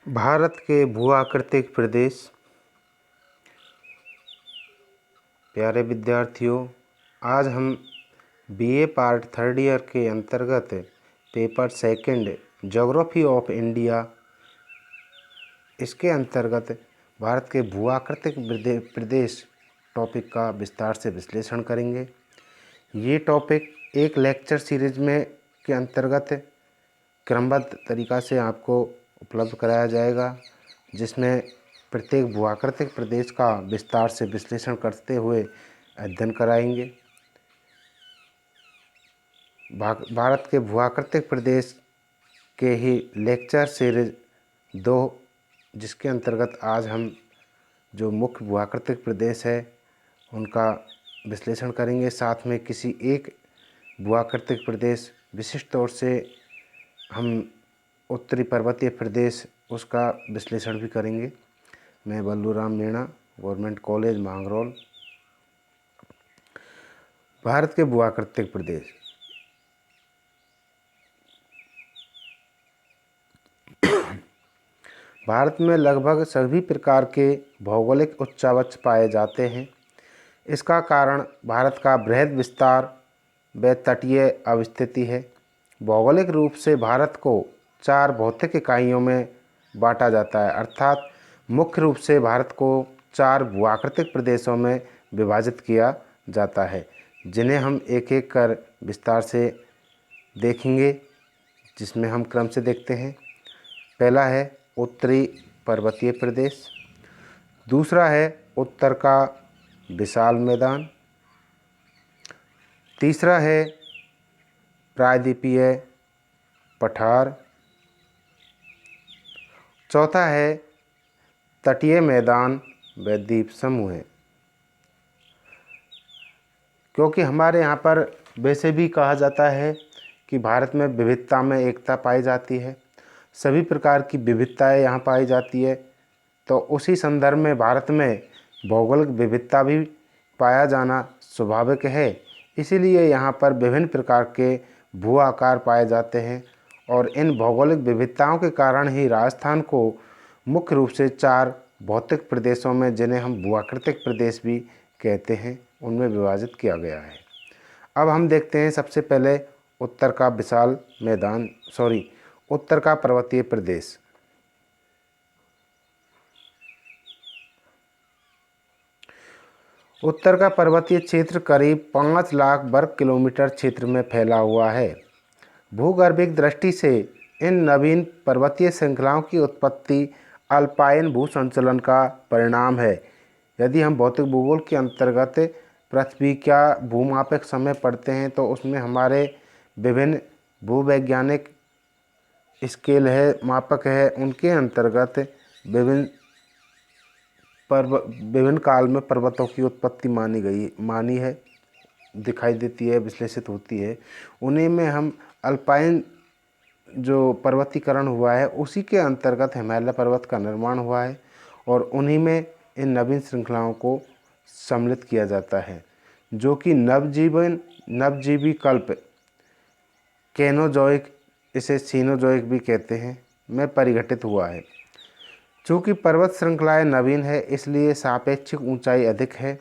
भारत के भू-आकृतिक प्रदेश। प्यारे विद्यार्थियों, आज हम बीए पार्ट थर्ड ईयर के अंतर्गत paper second geography of India, इसके अंतर्गत भारत के भू-आकृतिक प्रदेश टॉपिक का विस्तार से विश्लेषण करेंगे। ये टॉपिक एक लेक्चर सीरीज में के अंतर्गत क्रमबद्ध तरीक़ा से आपको उपलब्ध कराया जाएगा, जिसमें प्रत्येक भू-आकृतिक प्रदेश का विस्तार से विश्लेषण करते हुए अध्ययन कराएंगे। भारत के भू-आकृतिक प्रदेश के ही लेक्चर सीरीज 2, जिसके अंतर्गत आज हम जो मुख्य भू-आकृतिक प्रदेश है उनका विश्लेषण करेंगे। साथ में किसी एक भू-आकृतिक प्रदेश विशिष्ट तौर से हम उत्तरी पर्वतीय प्रदेश उसका विश्लेषण भी करेंगे। मैं बल्लूराम मीणा, गवर्नमेंट कॉलेज मांगरोल। भारत के भू-आकृतिक प्रदेश। भारत में लगभग सभी प्रकार के भौगोलिक उच्चावच पाए जाते हैं। इसका कारण भारत का बृहद विस्तार व तटीय अवस्थिति है। भौगोलिक रूप से भारत को 4 भौतिक इकाइयों में बांटा जाता है, अर्थात मुख्य रूप से भारत को 4 भू-आकृतिक प्रदेशों में विभाजित किया जाता है, जिन्हें हम एक एक कर विस्तार से देखेंगे, जिसमें हम क्रम से देखते हैं। पहला है उत्तरी पर्वतीय प्रदेश, दूसरा है उत्तर का विशाल मैदान, तीसरा है प्रायद्वीपीय पठार, चौथा है तटीय मैदान व द्वीप समूह है। क्योंकि हमारे यहाँ पर वैसे भी कहा जाता है कि भारत में विविधता में एकता पाई जाती है, सभी प्रकार की विविधताएं यहाँ पाई जाती है, तो उसी संदर्भ में भारत में भौगोलिक विविधता भी पाया जाना स्वाभाविक है। इसीलिए यहाँ पर विभिन्न प्रकार के भू आकार पाए जाते हैं और इन भौगोलिक विविधताओं के कारण ही राजस्थान को मुख्य रूप से 4 भौतिक प्रदेशों में, जिन्हें हम भू-आकृतिक प्रदेश भी कहते हैं, उनमें विभाजित किया गया है। अब हम देखते हैं सबसे पहले उत्तर का विशाल मैदान उत्तर का पर्वतीय प्रदेश। उत्तर का पर्वतीय क्षेत्र करीब 5 लाख वर्ग किलोमीटर क्षेत्र में फैला हुआ है। भूगर्भिक दृष्टि से इन नवीन पर्वतीय श्रृंखलाओं की उत्पत्ति अल्पाइन भूसंचलन का परिणाम है। यदि हम भौतिक भूगोल के अंतर्गत पृथ्वी का भूमापक समय पढ़ते हैं तो उसमें हमारे विभिन्न भूवैज्ञानिक स्केल है, मापक है, उनके अंतर्गत विभिन्न काल में पर्वतों की उत्पत्ति मानी है, दिखाई देती है, विश्लेषित होती है। उन्हीं में हम अल्पाइन जो पर्वतीकरण हुआ है उसी के अंतर्गत हिमालय पर्वत का निर्माण हुआ है और उन्हीं में इन नवीन श्रृंखलाओं को सम्मिलित किया जाता है, जो कि नवजीवी कल्प कैनोजोइक, इसे सीनोजोइक भी कहते हैं, में परिघटित हुआ है। चूँकि पर्वत श्रृंखलाएं नवीन है, इसलिए सापेक्षिक ऊंचाई अधिक है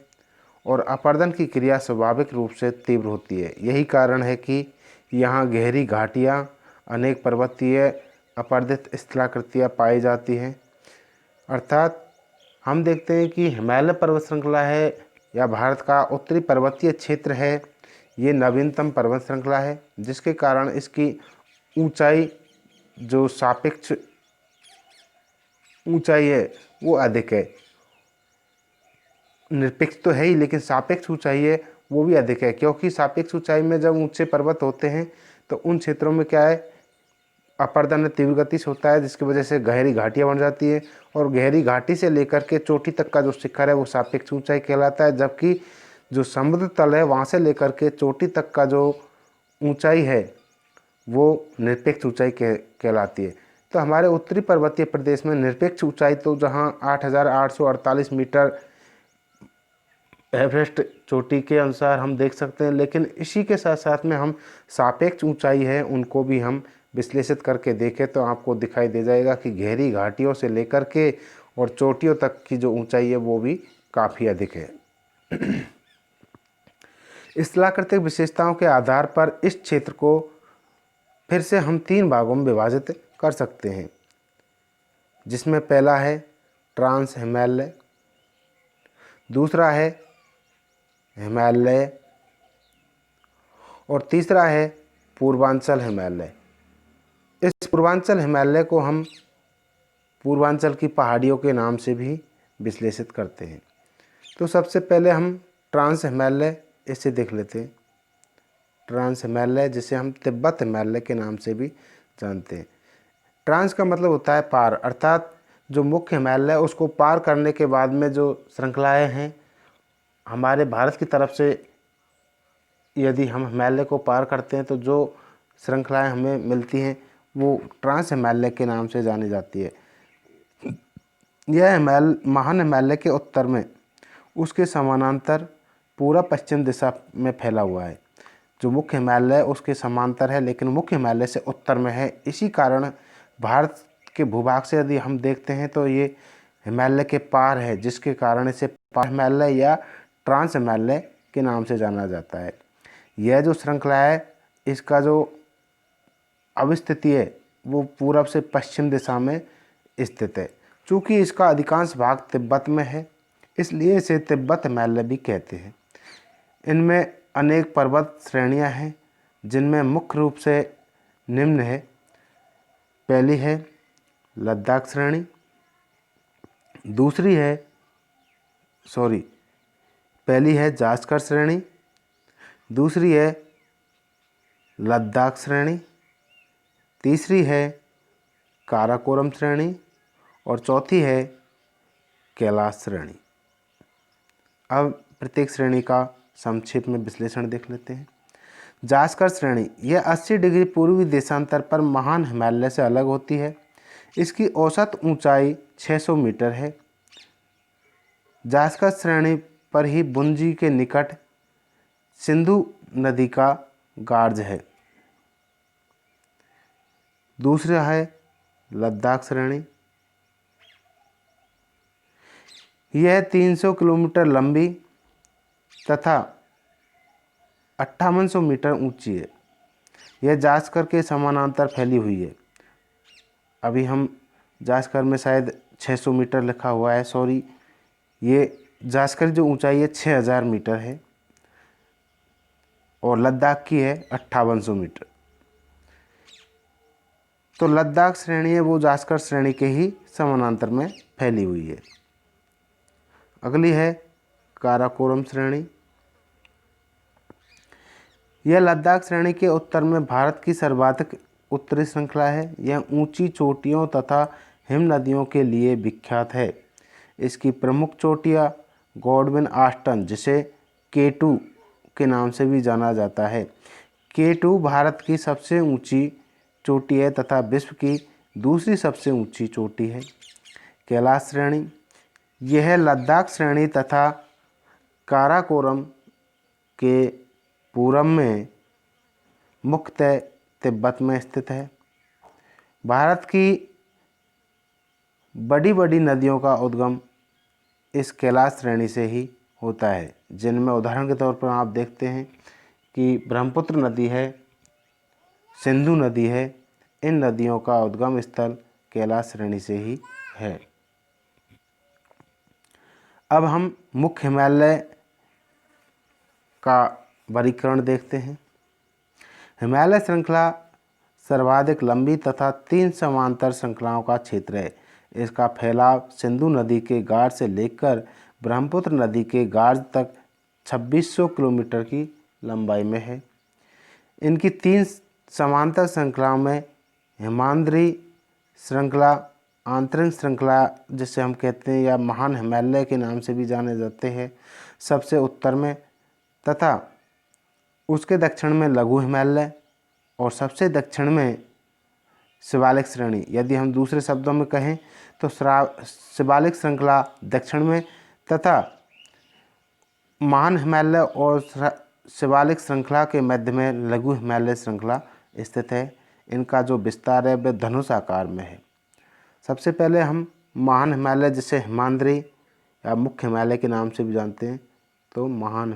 और अपरदन की क्रिया स्वाभाविक रूप से तीव्र होती है। यही कारण है कि यहाँ गहरी घाटियाँ, अनेक पर्वतीय अपर्दित स्थलाकृतियाँ पाई जाती हैं। अर्थात हम देखते हैं कि हिमालय पर्वत श्रृंखला है या भारत का उत्तरी पर्वतीय क्षेत्र है, ये नवीनतम पर्वत श्रृंखला है, जिसके कारण इसकी ऊंचाई जो सापेक्ष ऊंचाई है वो अधिक है। निरपेक्ष तो है ही, लेकिन सापेक्ष ऊंचाई है वो भी अधिक है, क्योंकि सापेक्ष ऊंचाई में जब ऊंचे पर्वत होते हैं तो उन क्षेत्रों में क्या है, अपरदन तीव्र गति से होता है, जिसकी वजह से गहरी घाटियाँ बन जाती है और गहरी घाटी से लेकर के चोटी तक का जो शिखर है वो सापेक्ष ऊंचाई कहलाता है, जबकि जो समुद्र तल है वहाँ से लेकर के चोटी तक का जो ऊंचाई है वो निरपेक्ष ऊंचाई कहलाती है। तो हमारे उत्तरी पर्वतीय प्रदेश में निरपेक्ष ऊंचाई तो जहाँ 8,848 मीटर एवरेस्ट चोटी के अनुसार हम देख सकते हैं, लेकिन इसी के साथ साथ में हम सापेक्ष ऊंचाई है उनको भी हम विश्लेषित करके देखें तो आपको दिखाई दे जाएगा कि गहरी घाटियों से लेकर के और चोटियों तक की जो ऊंचाई है वो भी काफ़ी अधिक है। स्थलाकृतिक विशेषताओं के आधार पर इस क्षेत्र को फिर से हम 3 भागों में विभाजित कर सकते हैं, जिसमें पहला है ट्रांस हिमालय, दूसरा है हिमालय और तीसरा है पूर्वांचल हिमालय। इस पूर्वांचल हिमालय को हम पूर्वांचल की पहाड़ियों के नाम से भी विश्लेषित करते हैं। तो सबसे पहले हम ट्रांस हिमालय इसे देख लेते हैं। ट्रांस हिमालय, जिसे हम तिब्बत हिमालय के नाम से भी जानते हैं। ट्रांस का मतलब होता है पार, अर्थात जो मुख्य हिमालय है उसको पार करने के बाद में जो श्रृंखलाएँ हैं हमारे भारत की तरफ से, यदि हम हिमालय को पार करते हैं तो जो श्रृंखलाएँ हमें मिलती हैं वो ट्रांस हिमालय के नाम से जानी जाती है। यह महान हिमालय के उत्तर में उसके समानांतर पूरा पश्चिम दिशा में फैला हुआ है। जो मुख्य हिमालय है उसके समांतर है, लेकिन मुख्य हिमालय से उत्तर में है। इसी कारण भारत के भूभाग से यदि हम देखते हैं तो ये हिमालय के पार है, जिसके कारण इसे पार हिमालय या ट्रांस हिमालय के नाम से जाना जाता है। यह जो श्रृंखला है इसका जो अवस्थिति है वो पूरब से पश्चिम दिशा में स्थित है। चूँकि इसका अधिकांश भाग तिब्बत में है इसलिए इसे तिब्बत हिमालय भी कहते हैं। इनमें अनेक पर्वत श्रेणियां हैं, जिनमें मुख्य रूप से निम्न है। पहली है लद्दाख श्रेणी, पहली है जास्कर श्रेणी, दूसरी है लद्दाख श्रेणी, तीसरी है काराकोरम श्रेणी और चौथी है कैलाश श्रेणी। अब प्रत्येक श्रेणी का संक्षेप में विश्लेषण देख लेते हैं। जास्कर श्रेणी यह 80 डिग्री पूर्वी देशांतर पर महान हिमालय से अलग होती है। इसकी औसत ऊंचाई 600 मीटर है। जास्कर श्रेणी पर ही बुंजी के निकट सिंधु नदी का गार्ज है। दूसरा है लद्दाख श्रेणी। यह 300 किलोमीटर लंबी तथा 5800 मीटर ऊंची है। यह जास्कर के समानांतर फैली हुई है। अभी हम जास्कर में शायद 600 मीटर लिखा हुआ है, सॉरी, ये जास्कर जो ऊंचाई है 6000 मीटर है और लद्दाख की है 5800 मीटर। तो लद्दाख श्रेणी है वो जास्कर श्रेणी के ही समानांतर में फैली हुई है। अगली है काराकोरम श्रेणी। यह लद्दाख श्रेणी के उत्तर में भारत की सर्वाधिक उत्तरी श्रृंखला है। यह ऊंची चोटियों तथा हिम नदियों के लिए विख्यात है। इसकी प्रमुख चोटियाँ गॉडविन आस्टन, जिसे K2 के नाम से भी जाना जाता है। K2 भारत की सबसे ऊंची चोटी है तथा विश्व की दूसरी सबसे ऊंची चोटी है। कैलाश श्रेणी यह लद्दाख श्रेणी तथा काराकोरम के पूरब में मुख्यतः तिब्बत में स्थित है। भारत की बड़ी बड़ी नदियों का उद्गम इस कैलाश श्रेणी से ही होता है, जिनमें उदाहरण के तौर पर आप देखते हैं कि ब्रह्मपुत्र नदी है, सिंधु नदी है। इन नदियों का उद्गम स्थल कैलाश श्रेणी से ही है। अब हम मुख्य हिमालय का वर्गीकरण देखते हैं। हिमालय श्रृंखला सर्वाधिक लंबी तथा 3 समांतर श्रृंखलाओं का क्षेत्र है। इसका फैलाव सिंधु नदी के गाढ़ से लेकर ब्रह्मपुत्र नदी के गाढ़ तक 2600 किलोमीटर की लंबाई में है। इनकी 3 समांतर श्रृंखलाओं में हिमाद्री श्रृंखला, आंतरिक श्रृंखला जिसे हम कहते हैं या महान हिमालय के नाम से भी जाने जाते हैं, सबसे उत्तर में, तथा उसके दक्षिण में लघु हिमालय और सबसे दक्षिण में शिवालिक श्रेणी। यदि हम दूसरे शब्दों में कहें तो शिवालिक श्रृंखला दक्षिण में तथा महान हिमालय और शिवालिक श्रृंखला के मध्य में लघु हिमालय श्रृंखला स्थित है। इनका जो विस्तार है वह धनुष आकार में है। सबसे पहले हम महान हिमालय, जिसे हिमाद्री या मुख्य हिमालय के नाम से भी जानते हैं, तो महान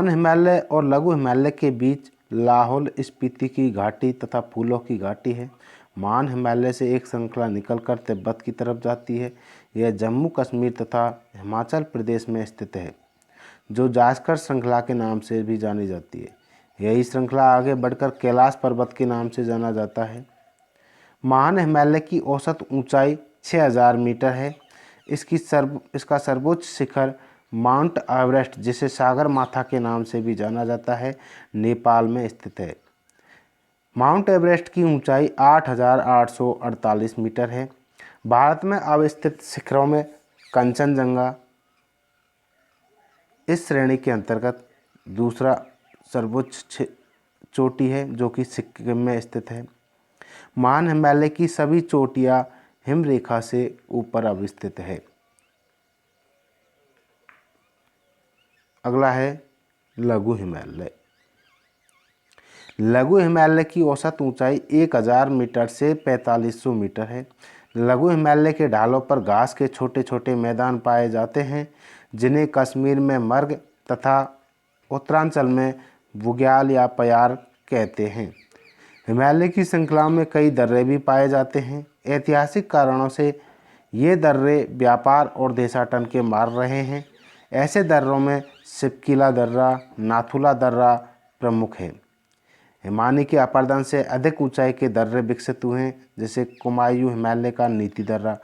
हिमालय और लघु हिमालय के बीच लाहौल स्पीति की घाटी तथा फूलों की घाटी है। महान हिमालय से एक श्रृंखला निकलकर तिब्बत की तरफ जाती है। यह जम्मू कश्मीर तथा हिमाचल प्रदेश में स्थित है, जो जास्कर श्रृंखला के नाम से भी जानी जाती है। यही श्रृंखला आगे बढ़कर कैलाश पर्वत के नाम से जाना जाता है। महान हिमालय की औसत ऊंचाई 6000 मीटर है। इसका सर्वोच्च शिखर माउंट एवरेस्ट, जिसे सागर माथा के नाम से भी जाना जाता है, नेपाल में स्थित है। माउंट एवरेस्ट की ऊंचाई 8848 मीटर है। भारत में अवस्थित शिखरों में कंचनजंगा इस श्रेणी के अंतर्गत दूसरा सर्वोच्च चोटी है, जो कि सिक्किम में स्थित है। महान हिमालय की सभी चोटियां हिमरेखा से ऊपर अवस्थित है। अगला है लघु हिमालय। लघु हिमालय की औसत ऊंचाई 1000 मीटर से 4500 मीटर है। लघु हिमालय के ढालों पर घास के छोटे छोटे मैदान पाए जाते हैं, जिन्हें कश्मीर में मर्ग तथा उत्तरांचल में बुग्याल या पयार कहते हैं। हिमालय की श्रृंखला में कई दर्रे भी पाए जाते हैं। ऐतिहासिक कारणों से ये दर्रे व्यापार और देशाटन के मार रहे हैं। ऐसे दर्रों में सिपकिला दर्रा, नाथुला दर्रा प्रमुख है। हिमानी के अपारदन से अधिक ऊंचाई के दर्रे विकसित हुए हैं, जैसे कुमायूं हिमालय का नीति दर्रा।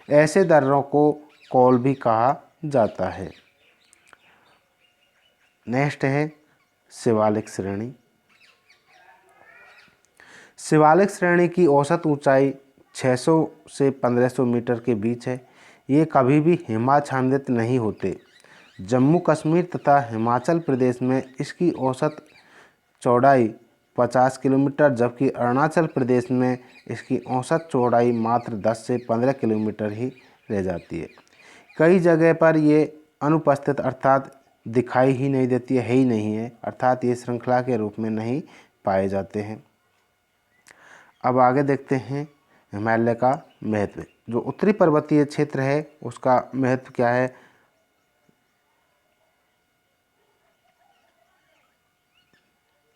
ऐसे दर्रों को कौल भी कहा जाता है। नेक्स्ट है शिवालिक श्रेणी। शिवालिक श्रेणी की औसत ऊंचाई 600 से 1500 मीटर के बीच है। ये कभी भी हिमाच्छादित नहीं होते। जम्मू कश्मीर तथा हिमाचल प्रदेश में इसकी औसत चौड़ाई 50 किलोमीटर, जबकि अरुणाचल प्रदेश में इसकी औसत चौड़ाई मात्र 10 से 15 किलोमीटर ही रह जाती है। कई जगह पर ये अनुपस्थित अर्थात दिखाई ही नहीं देती है ही नहीं है, अर्थात ये श्रृंखला के रूप में नहीं पाए जाते हैं। अब आगे देखते हैं हिमालय का महत्व। जो उत्तरी पर्वतीय क्षेत्र है उसका महत्व क्या है।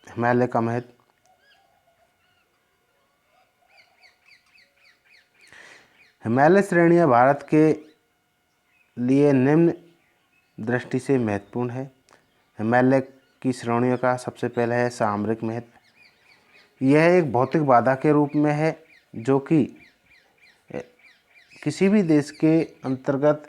हिमालय का महत्व। हिमालय श्रेणियाँ भारत के लिए निम्न दृष्टि से महत्वपूर्ण है। हिमालय की श्रेणियों का सबसे पहले है सामरिक महत्व। यह एक भौतिक बाधा के रूप में है, जो कि किसी भी देश के अंतर्गत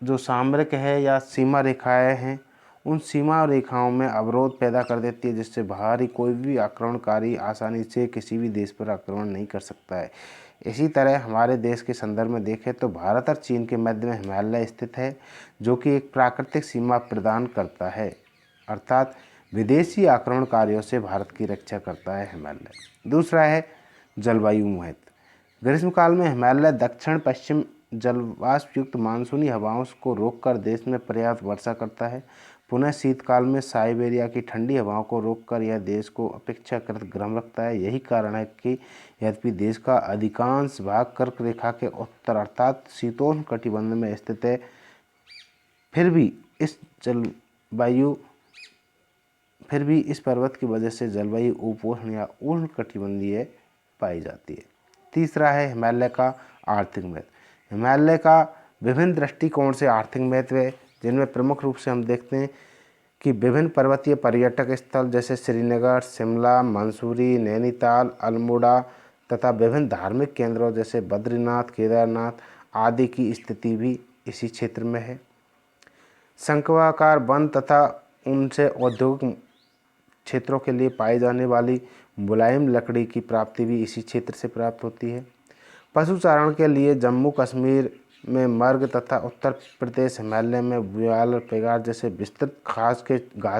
जो सामरिक है या सीमा रेखाएं हैं, उन सीमा रेखाओं में अवरोध पैदा कर देती है, जिससे बाहरी कोई भी आक्रमणकारी आसानी से किसी भी देश पर आक्रमण नहीं कर सकता है। इसी तरह हमारे देश के संदर्भ में देखें तो भारत और चीन के मध्य में हिमालय स्थित है, जो कि एक प्राकृतिक सीमा प्रदान करता है, अर्थात विदेशी आक्रमणकारियों से भारत की रक्षा करता है हिमालय। दूसरा है जलवायु महत्व। ग्रीष्मकाल में हिमालय दक्षिण पश्चिम जलवाष्प युक्त मानसूनी हवाओं को रोककर देश में पर्याप्त वर्षा करता है। पुनः शीतकाल में साइबेरिया की ठंडी हवाओं को रोककर यह देश को अपेक्षाकृत गर्म रखता है। यही कारण है कि यद्यपि देश का अधिकांश भाग कर्क रेखा के उत्तर अर्थात शीतोष्ण कटिबंध में स्थित है, फिर भी इस पर्वत की वजह से जलवायु उपोष्ण या उष्ण कटिबंधीय पाई जाती है। तीसरा है हिमालय का आर्थिक महत्व। हिमालय का विभिन्न दृष्टिकोण से आर्थिक महत्व है, जिनमें प्रमुख रूप से हम देखते हैं कि विभिन्न पर्वतीय पर्यटक स्थल जैसे श्रीनगर, शिमला, मंसूरी, नैनीताल, अल्मोड़ा तथा विभिन्न धार्मिक केंद्रों जैसे बद्रीनाथ, केदारनाथ आदि की स्थिति भी इसी क्षेत्र में है। शंक्वाकार वन तथा उनसे औद्योगिक क्षेत्रों के लिए पाई जाने वाली मुलायम लकड़ी की प्राप्ति भी इसी क्षेत्र से प्राप्त होती है। पशुचारण के लिए जम्मू कश्मीर में मर्ग तथा उत्तर प्रदेश हिमालय में बुग्याल और पेगार जैसे विस्तृत घास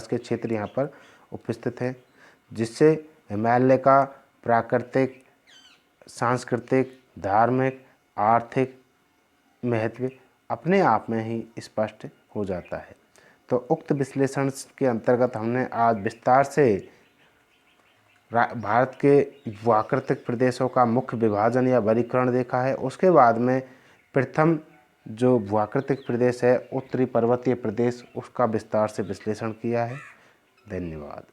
के क्षेत्र यहाँ पर उपस्थित हैं, जिससे हिमालय का प्राकृतिक, सांस्कृतिक, धार्मिक, आर्थिक महत्व अपने आप में ही स्पष्ट हो जाता है। तो उक्त विश्लेषण के अंतर्गत हमने आज विस्तार से भारत के भूआकृतिक प्रदेशों का मुख्य विभाजन या वर्गीकरण देखा है। उसके बाद में प्रथम जो भूआकृतिक प्रदेश है उत्तरी पर्वतीय प्रदेश, उसका विस्तार से विश्लेषण किया है। धन्यवाद।